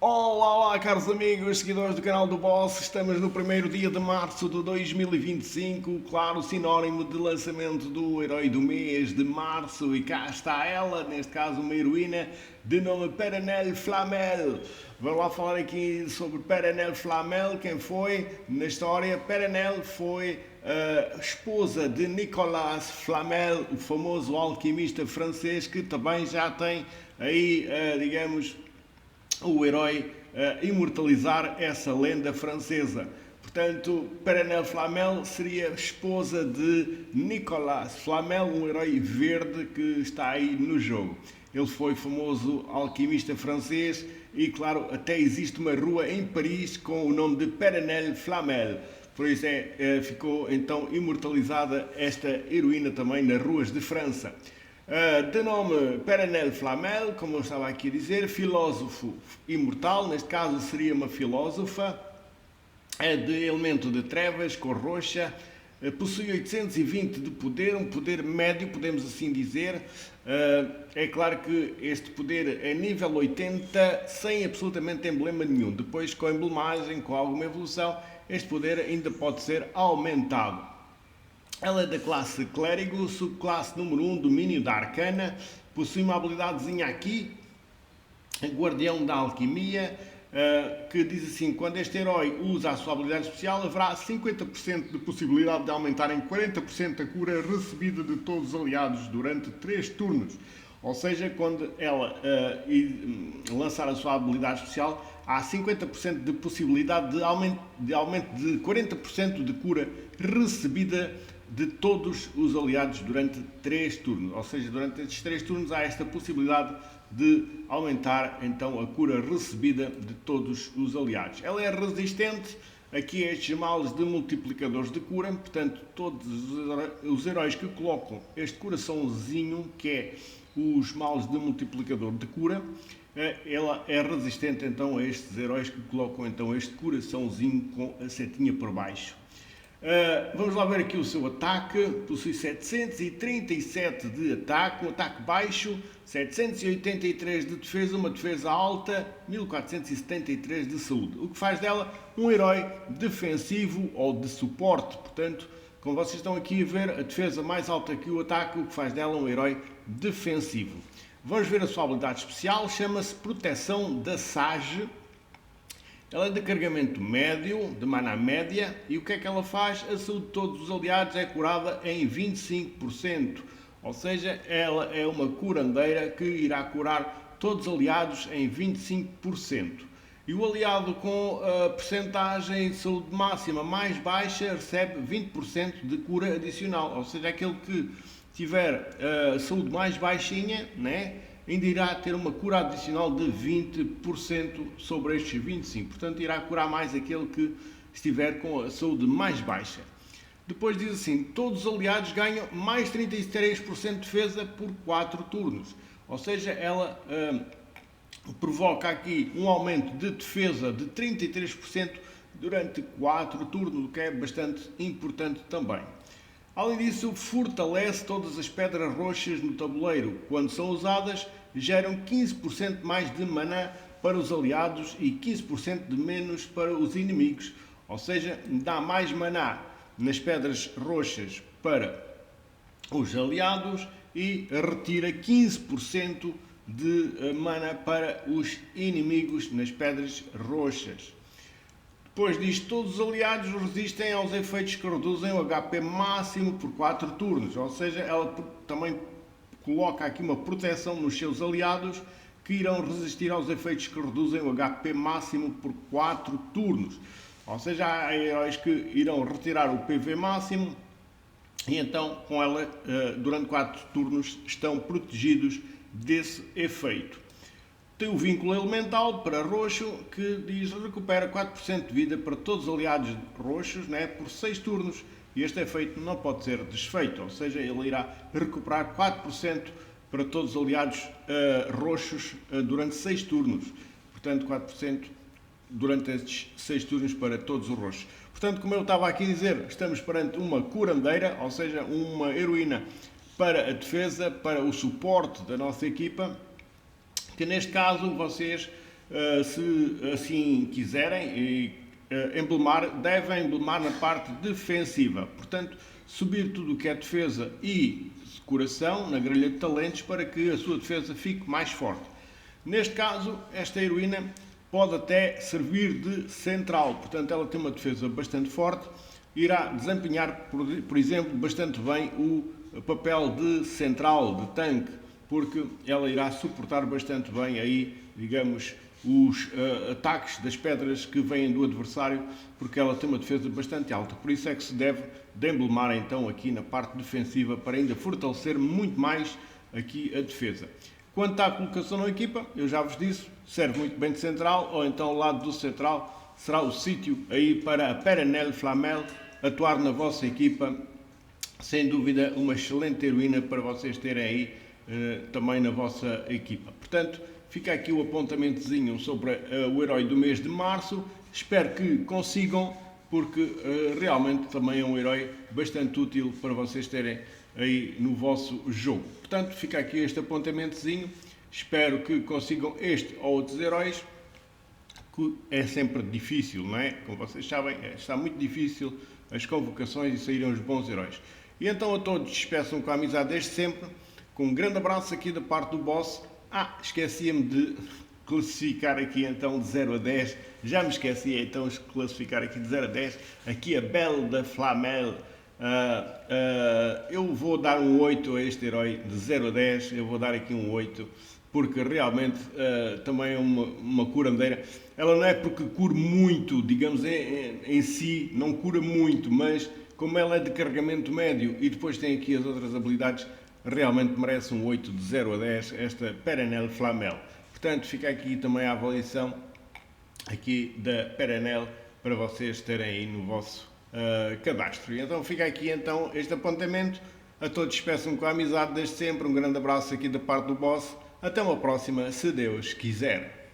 Olá, olá, caros amigos, seguidores do canal do Boss. Estamos no primeiro dia de março de 2025, claro, sinónimo de lançamento do herói do mês de março. E cá está ela, neste caso uma heroína de nome Perenelle Flamel. Vamos lá falar aqui sobre Perenelle Flamel. Quem foi na história? Perenelle foi a esposa de Nicolas Flamel, o famoso alquimista francês que também já tem aí, digamos, o herói imortalizar essa lenda francesa. Portanto, Perenelle Flamel seria esposa de Nicolas Flamel, um herói verde que está aí no jogo. Ele foi famoso alquimista francês e, claro, até existe uma rua em Paris com o nome de Perenelle Flamel. Por isso ficou então imortalizada esta heroína também nas ruas de França. De nome Perenelle Flamel, como eu estava aqui a dizer, filósofo imortal, neste caso seria uma filósofa, é de elemento de trevas, cor roxa, possui 820 de poder, um poder médio, podemos assim dizer. É claro que este poder é nível 80, sem absolutamente emblema nenhum. Depois, com emblemagem, com alguma evolução, este poder ainda pode ser aumentado. Ela é da classe Clérigo, subclasse número 1, domínio da Arcana, possui uma habilidadezinha aqui, Guardião da Alquimia, que diz assim: quando este herói usa a sua habilidade especial, haverá 50% de possibilidade de aumentar em 40% a cura recebida de todos os aliados durante 3 turnos. Ou seja, quando ela lançar a sua habilidade especial, há 50% de possibilidade de aumento de 40% de cura recebida de todos os aliados durante 3 turnos. Ou seja, durante estes 3 turnos há esta possibilidade de aumentar então a cura recebida de todos os aliados. Ela é resistente aqui a estes males de multiplicadores de cura, portanto todos os heróis que colocam este coraçãozinho, que é os males de multiplicador de cura, ela é resistente então a estes heróis que colocam então este coraçãozinho com a setinha por baixo. Vamos lá ver aqui o seu ataque. Possui 737 de ataque, um ataque baixo, 783 de defesa, uma defesa alta, 1473 de saúde. O que faz dela um herói defensivo ou de suporte. Portanto, como vocês estão aqui a ver, a defesa mais alta que o ataque, o que faz dela um herói defensivo. Vamos ver a sua habilidade especial, chama-se Proteção da Sage. Ela é de carregamento médio, de mana média, e o que é que ela faz? A saúde de todos os aliados é curada em 25%, ou seja, ela é uma curandeira que irá curar todos os aliados em 25%. E o aliado com a percentagem de saúde máxima mais baixa recebe 20% de cura adicional, ou seja, aquele que tiver a saúde mais baixinha, né, ainda irá ter uma cura adicional de 20% sobre estes 25%. Portanto, irá curar mais aquele que estiver com a saúde mais baixa. Depois diz assim: todos os aliados ganham mais 33% de defesa por 4 turnos. Ou seja, ela provoca aqui um aumento de defesa de 33% durante 4 turnos, o que é bastante importante também. Além disso, fortalece todas as pedras roxas no tabuleiro. Quando são usadas, geram 15% mais de maná para os aliados e 15% de menos para os inimigos. Ou seja, dá mais maná nas pedras roxas para os aliados e retira 15% de mana para os inimigos nas pedras roxas. Depois diz: todos os aliados resistem aos efeitos que reduzem o HP máximo por 4 turnos. Ou seja, ela também coloca aqui uma proteção nos seus aliados que irão resistir aos efeitos que reduzem o HP máximo por 4 turnos. Ou seja, há heróis que irão retirar o PV máximo e então com ela durante 4 turnos estão protegidos desse efeito. Tem o vínculo elemental para roxo, que diz recupera 4% de vida para todos os aliados roxos, né, por 6 turnos. E este efeito não pode ser desfeito, ou seja, ele irá recuperar 4% para todos os aliados roxos durante 6 turnos. Portanto, 4% durante estes 6 turnos para todos os roxos. Portanto, como eu estava aqui a dizer, estamos perante uma curandeira, ou seja, uma heroína para a defesa, para o suporte da nossa equipa, que neste caso vocês se assim quiserem, devem emblemar na parte defensiva. Portanto, subir tudo o que é defesa e coração na grelha de talentos para que a sua defesa fique mais forte. Neste caso, esta heroína pode até servir de central, portanto ela tem uma defesa bastante forte, irá desempenhar, por exemplo, bastante bem o papel de central, de tanque, porque ela irá suportar bastante bem aí, digamos, os ataques das pedras que vêm do adversário, porque ela tem uma defesa bastante alta. Por isso é que se deve de emblemar então aqui na parte defensiva para ainda fortalecer muito mais aqui a defesa. Quanto à colocação na equipa, eu já vos disse, serve muito bem de central, ou então ao lado do central será o sítio aí para a Perenelle Flamel atuar na vossa equipa. Sem dúvida uma excelente heroína para vocês terem aí também na vossa equipa. Portanto, fica aqui o apontamentozinho sobre o herói do mês de março. Espero que consigam, porque realmente também é um herói bastante útil para vocês terem aí no vosso jogo. Portanto, fica aqui este apontamentozinho. Espero que consigam este ou outros heróis, que é sempre difícil, não é? Como vocês sabem, está muito difícil as convocações e saírem os bons heróis. E então a todos despeçam com a amizade desde sempre, com um grande abraço aqui da parte do boss. Esquecia-me de classificar aqui então de 0 a 10, já me esqueci então de classificar aqui de 0 a 10, aqui a Belle da Flamel. Eu vou dar um 8 a este herói, de 0 a 10, eu vou dar aqui um 8, porque realmente também é uma curandeira. Ela não é porque cura muito, digamos, em si, não cura muito, mas como ela é de carregamento médio e depois tem aqui as outras habilidades, realmente merece um 8 de 0 a 10, esta Perenelle Flamel. Portanto, fica aqui também a avaliação aqui da Perenelle para vocês terem aí no vosso cadastro. E então fica aqui então este apontamento. A todos despeço-me com a amizade desde sempre. Um grande abraço aqui da parte do boss. Até uma próxima, se Deus quiser.